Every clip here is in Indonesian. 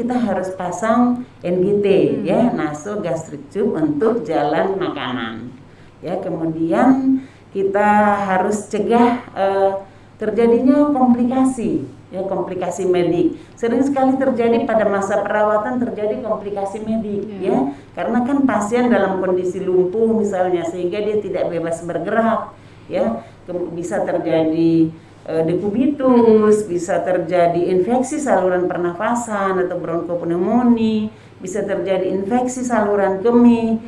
kita harus pasang NGT ya, nasogastric tube untuk jalan makanan. Ya, kemudian kita harus cegah terjadinya komplikasi, ya, komplikasi medik. Sering sekali terjadi pada masa perawatan terjadi komplikasi medik, ya, karena kan pasien dalam kondisi lumpuh misalnya sehingga dia tidak bebas bergerak, ya, bisa terjadi dekubitus, bisa terjadi infeksi saluran pernafasan atau bronkopneumonia, bisa terjadi infeksi saluran kemih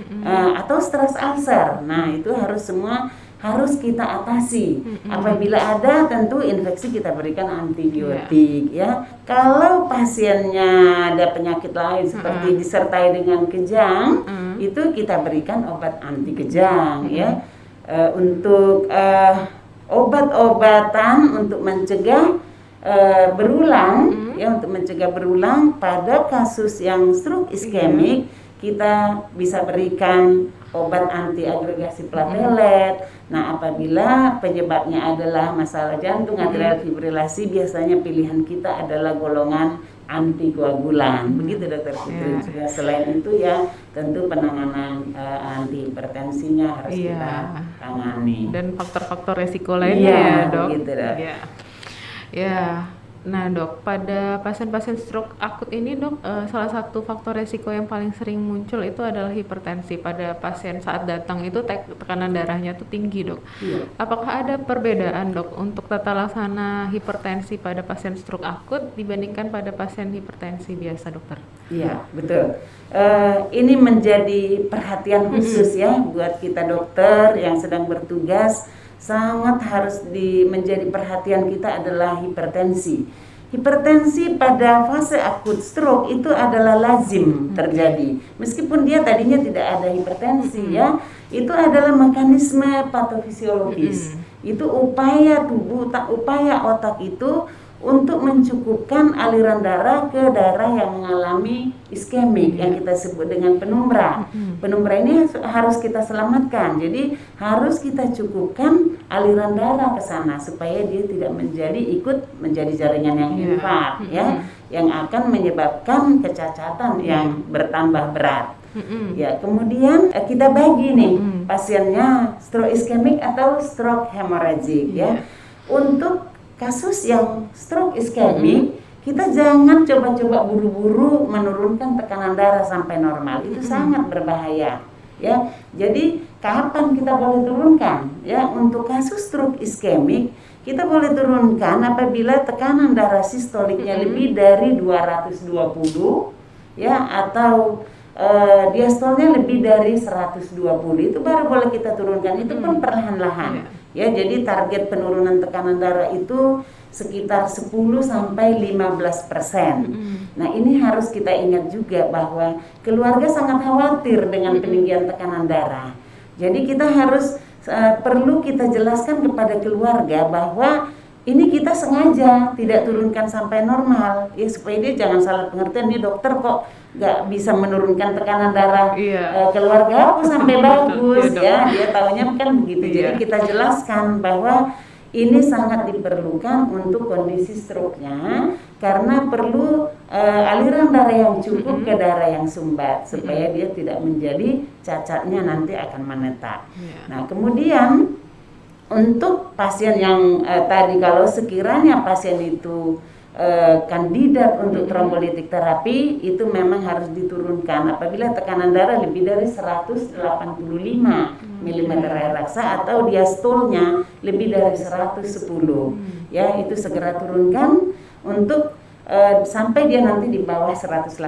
atau stres ulcer. Nah, itu harus kita atasi. Apabila ada, tentu infeksi kita berikan antibiotik, ya. Kalau pasiennya ada penyakit lain seperti disertai dengan kejang, itu kita berikan obat anti kejang, ya. Untuk obat-obatan untuk mencegah berulang, ya, untuk mencegah berulang pada kasus yang stroke iskemik, kita bisa berikan obat anti agregasi platelet. Nah, apabila penyebabnya adalah masalah jantung, atrial fibrilasi, biasanya pilihan kita adalah golongan antikoagulan. Begitu Dokter Fitri. Selain itu ya tentu penanganan antihipertensinya harus kita tangani. Dan faktor-faktor resiko lainnya ya, Dok. Begitu, Dok. Ya. Nah, Dok, pada pasien-pasien stroke akut ini, Dok, salah satu faktor resiko yang paling sering muncul itu adalah hipertensi. Pada pasien saat datang itu tekanan darahnya tuh tinggi, Dok. Apakah ada perbedaan, Dok, untuk tata laksana hipertensi pada pasien stroke akut dibandingkan pada pasien hipertensi biasa, Dokter? Iya, betul. Ini menjadi perhatian khusus ya buat kita dokter yang sedang bertugas. Sangat harus menjadi perhatian kita adalah hipertensi. Hipertensi pada fase akut stroke itu adalah lazim terjadi. Meskipun dia tadinya tidak ada hipertensi, ya, itu adalah mekanisme patofisiologis. Itu upaya otak itu untuk mencukupkan aliran darah ke darah yang mengalami iskemik yang kita sebut dengan penumbra. Penumbra ini harus kita selamatkan. Jadi harus kita cukupkan aliran darah ke sana supaya dia tidak ikut menjadi jaringan yang infart, ya, yang akan menyebabkan kecacatan yang bertambah berat. Ya, kemudian kita bagi nih pasiennya stroke iskemik atau stroke hemorrhagic, ya. Untuk kasus yang stroke iskemik, kita jangan coba-coba buru-buru menurunkan tekanan darah sampai normal. Itu sangat berbahaya, ya. Jadi kapan kita boleh turunkan? Ya, untuk kasus stroke iskemik kita boleh turunkan apabila tekanan darah sistoliknya lebih dari 220, ya, atau diastolnya lebih dari 120. Itu baru boleh kita turunkan. Itu pun perlahan-lahan. Ya, jadi target penurunan tekanan darah itu sekitar 10-15%. Nah, ini harus kita ingat juga bahwa keluarga sangat khawatir dengan peninggian tekanan darah. Jadi kita harus perlu kita jelaskan kepada keluarga bahwa ini kita sengaja tidak turunkan sampai normal, ya, supaya dia jangan salah pengertian, nih dokter kok nggak bisa menurunkan tekanan darah keluarga aku sampai bagus, ya, dia taunya kan begitu. Jadi kita jelaskan bahwa ini sangat diperlukan untuk kondisi stroke-nya karena perlu aliran darah yang cukup ke darah yang sumbat supaya dia tidak menjadi cacatnya nanti akan menetap. Nah, kemudian untuk pasien yang tadi, kalau sekiranya pasien itu kandidat untuk trombolitik terapi, itu memang harus diturunkan apabila tekanan darah lebih dari 185 mm raksa atau diastolnya lebih dari 110. Ya, itu segera turunkan untuk sampai dia nanti di bawah 185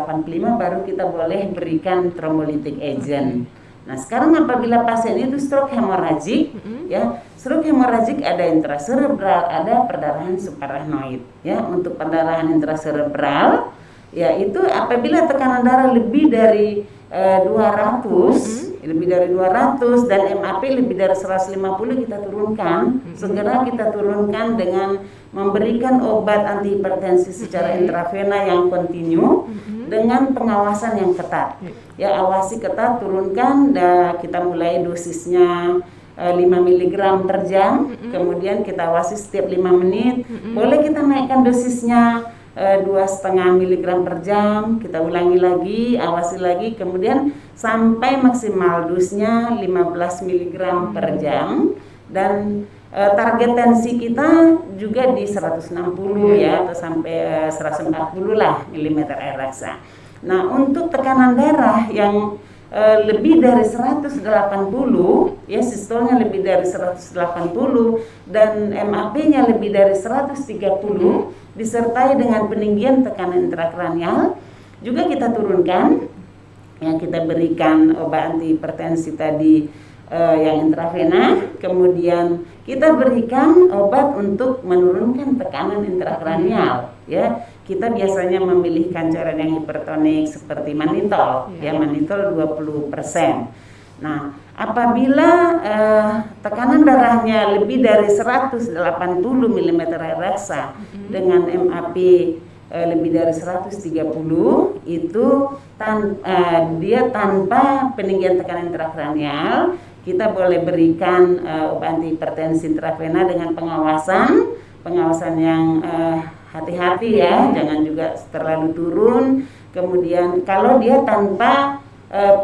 baru kita boleh berikan trombolitik agent. Nah, sekarang apabila pasien itu stroke hemorrhagic, ya, stroke hemorrhagic ada intracerebral, ada perdarahan subarachnoid, ya. Untuk perdarahan intracerebral, ya, itu apabila tekanan darah lebih dari 200, lebih dari 200 dan MAP lebih dari 150 kita turunkan. Segera kita turunkan dengan memberikan obat antihipertensi secara intravena yang kontinu dengan pengawasan yang ketat. Ya, awasi ketat, turunkan, kita mulai dosisnya 5 mg per jam, kemudian kita awasi setiap 5 menit. Boleh kita naikkan dosisnya 2,5 miligram per jam, kita ulangi lagi, awasi lagi, kemudian sampai maksimal dosnya 15 miligram per jam, dan target tensi kita juga di 160 ya, atau sampai 140 lah milimeter air raksa. Nah, untuk tekanan darah yang lebih dari 180 ya, sistolnya lebih dari 180 dan MAP-nya lebih dari 130 disertai dengan peninggian tekanan intrakranial, juga kita turunkan yang kita berikan obat antihipertensi tadi yang intravena, kemudian kita berikan obat untuk menurunkan tekanan intrakranial ya. Kita biasanya memilihkan cairan yang hipertonik seperti manitol ya, manitol 20%. Nah, apabila tekanan darahnya lebih dari 180 mm air raksa dengan MAP lebih dari 130, itu dia tanpa peninggian tekanan intrakranial, kita boleh berikan obat antihipertensi intravena dengan pengawasan yang hati-hati ya, jangan juga terlalu turun. Kemudian kalau dia tanpa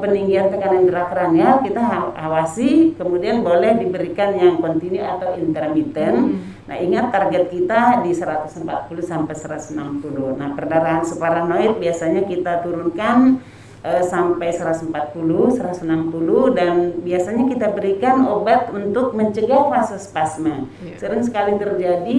peninggian tekanan intrakranial, kita awasi, kemudian boleh diberikan yang kontinu atau intermittent. Nah, ingat target kita di 140 sampai 160. Nah, perdarahan subarachnoid biasanya kita turunkan sampai 140, 160, dan biasanya kita berikan obat untuk mencegah vasospasme. Sering sekali terjadi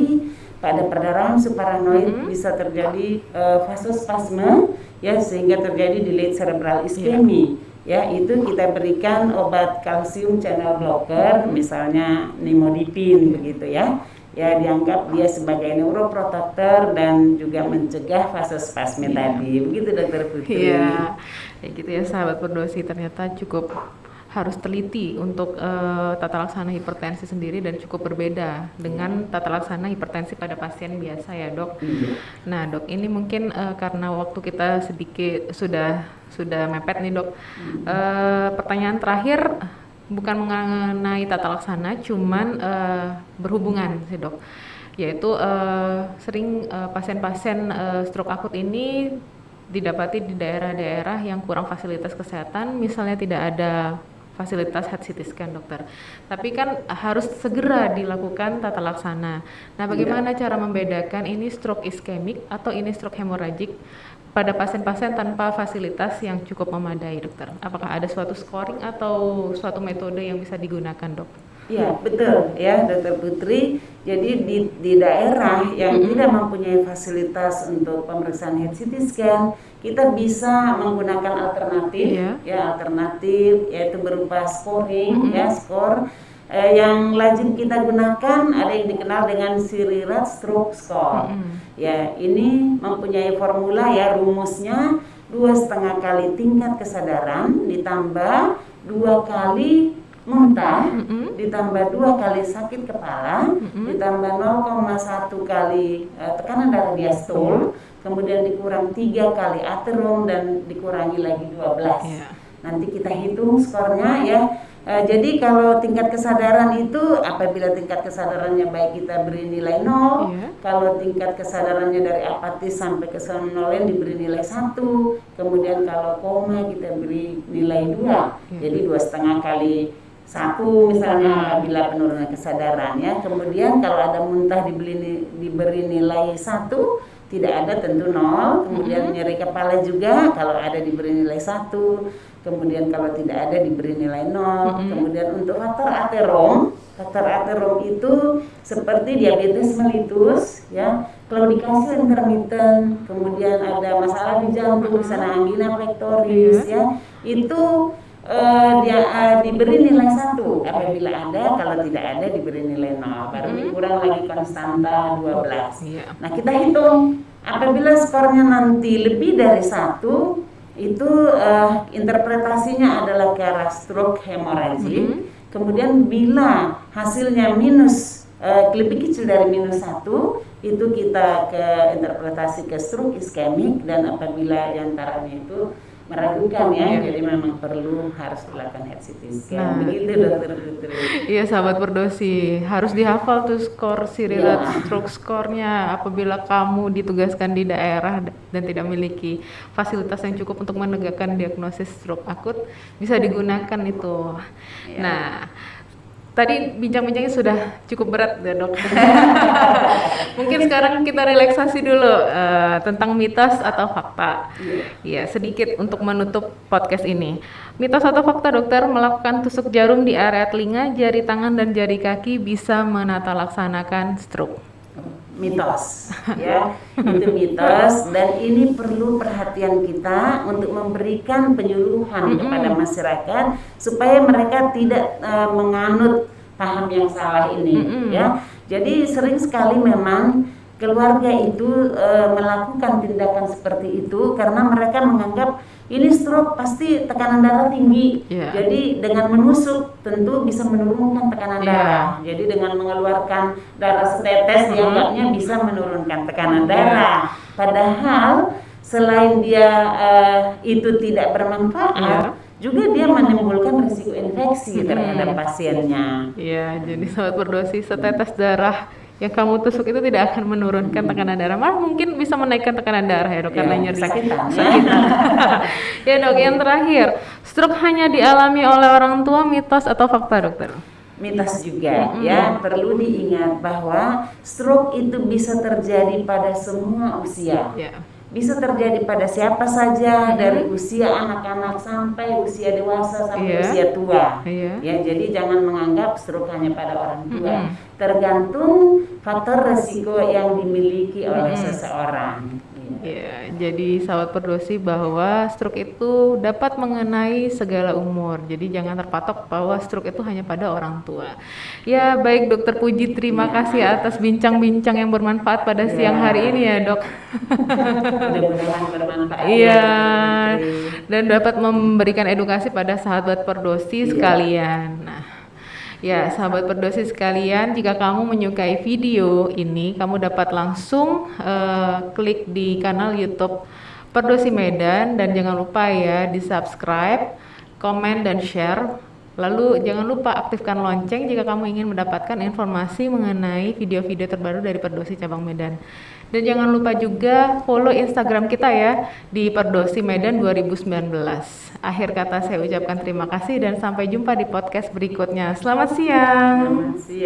pada perdarahan subarachnoid bisa terjadi vasospasme ya, sehingga terjadi delayed cerebral ischemia. Ya, itu kita berikan obat kalsium channel blocker, misalnya nimodipin begitu ya. Ya, dianggap dia sebagai neuroprotector dan juga mencegah vasospasme tadi. Begitu Dokter Putri. Iya, ya gitu ya sahabat Perdosi, ternyata cukup harus teliti untuk tata laksana hipertensi sendiri dan cukup berbeda dengan tata laksana hipertensi pada pasien biasa ya dok. Nah dok, ini mungkin karena waktu kita sedikit sudah mepet nih dok. Pertanyaan terakhir bukan mengenai tata laksana, cuman berhubungan sih dok, yaitu sering pasien-pasien stroke akut ini didapati di daerah-daerah yang kurang fasilitas kesehatan, misalnya tidak ada fasilitas head CT scan dokter, tapi kan harus segera dilakukan tata laksana. Nah, bagaimana cara membedakan ini stroke iskemik atau ini stroke hemorrhagic pada pasien-pasien tanpa fasilitas yang cukup memadai dokter? Apakah ada suatu scoring atau suatu metode yang bisa digunakan dok? Ya betul ya Dokter Putri. Jadi di daerah yang tidak mempunyai fasilitas untuk pemeriksaan head CT scan, kita bisa menggunakan alternatif alternatif yaitu berupa scoring skor yang lazim kita gunakan, ada yang dikenal dengan Sirirat Stroke Score. Ya, ini mempunyai formula ya, rumusnya 2,5 kali tingkat kesadaran ditambah 2 kali muntah, ditambah 2 kali sakit kepala, ditambah 0,1 kali tekanan darah diastol, kemudian dikurang 3 kali aterom dan dikurangi lagi 12. Nanti kita hitung skornya ya. Jadi kalau tingkat kesadaran itu, apabila tingkat kesadarannya baik kita beri nilai 0, kalau tingkat kesadarannya dari apatis sampai ke somnolen diberi nilai 1, kemudian kalau koma kita beri nilai 2, jadi 2,5 kali 1 misalnya apabila penurunan kesadaran ya. Kemudian kalau ada muntah diberi nilai 1, tidak ada tentu 0. Kemudian nyeri kepala juga kalau ada diberi nilai 1. Kemudian kalau tidak ada diberi nilai 0. Kemudian untuk faktor aterom itu seperti diabetes mellitus ya, claudicatio intermittent, kemudian ada masalah di jantung, misalnya angina pectoris ya, itu dia diberi nilai 1 apabila ada, kalau tidak ada diberi nilai 0, baru dikurang lagi konstanta 12. Nah, kita hitung apabila skornya nanti lebih dari 1, itu interpretasinya adalah ke arah stroke hemorrhagic. Kemudian bila hasilnya minus, lebih kecil dari minus 1, itu kita ke interpretasi ke stroke iskemik, dan apabila diantaranya itu meragukan ya. Iya. Jadi memang perlu harus dilakukan head CT scan. Nah. Begitu dokter Putri. Iya sahabat Perdosi, harus dihafal tuh skor Sirirat Iya. stroke skornya apabila kamu ditugaskan di daerah dan tidak memiliki fasilitas yang cukup untuk menegakkan diagnosis stroke akut, bisa digunakan itu. Iya. Nah, tadi bincang-bincangnya sudah cukup berat ya dok. Mungkin sekarang kita relaksasi dulu tentang mitos atau fakta. Ya, sedikit untuk menutup podcast ini. Mitos atau fakta dokter, melakukan tusuk jarum di area telinga, jari tangan dan jari kaki bisa menata laksanakan stroke. Mitos ya, itu mitos, dan ini perlu perhatian kita untuk memberikan penyuluhan kepada masyarakat supaya mereka tidak menganut paham yang salah ini ya. Jadi sering sekali memang keluarga itu melakukan tindakan seperti itu karena mereka menganggap ini stroke pasti tekanan darah tinggi. Jadi dengan menusuk tentu bisa menurunkan tekanan darah. Jadi dengan mengeluarkan darah setetes dianggapnya bisa menurunkan tekanan darah. Padahal selain dia itu tidak bermanfaat, juga dia menimbulkan risiko infeksi terhadap pasiennya. Iya, jadi sahabat Perdosi, setetes darah yang kamu tusuk itu tidak akan menurunkan tekanan darah, malah mungkin bisa menaikkan tekanan darah ya dok, karena nyeri sakitan. Ya dok, yang terakhir, stroke hanya dialami oleh orang tua, mitos atau fakta dokter? Mitos juga ya, perlu diingat bahwa stroke itu bisa terjadi pada semua usia. Bisa terjadi pada siapa saja, dari usia anak-anak sampai usia dewasa sampai usia tua. Ya, jadi jangan menganggap stroke hanya pada orang tua. Tergantung faktor resiko yang dimiliki oleh seseorang. Ya, jadi sahabat Perdosi, bahwa stroke itu dapat mengenai segala umur. Jadi jangan terpatok bahwa stroke itu hanya pada orang tua. Ya, baik Dokter Puji, terima kasih atas bincang-bincang yang bermanfaat pada siang hari ini ya, Dok. Mudah-mudahan bermanfaat. Iya, dan dapat memberikan edukasi pada sahabat Perdosi sekalian. Nah, ya, sahabat Perdosi sekalian, jika kamu menyukai video ini, kamu dapat langsung klik di kanal YouTube Perdosi Medan, dan jangan lupa ya di subscribe, komen, dan share. Lalu jangan lupa aktifkan lonceng jika kamu ingin mendapatkan informasi mengenai video-video terbaru dari Perdosi Cabang Medan. Dan jangan lupa juga follow Instagram kita ya di Perdosi Medan 2019. Akhir kata saya ucapkan terima kasih dan sampai jumpa di podcast berikutnya. Selamat siang. Selamat siang.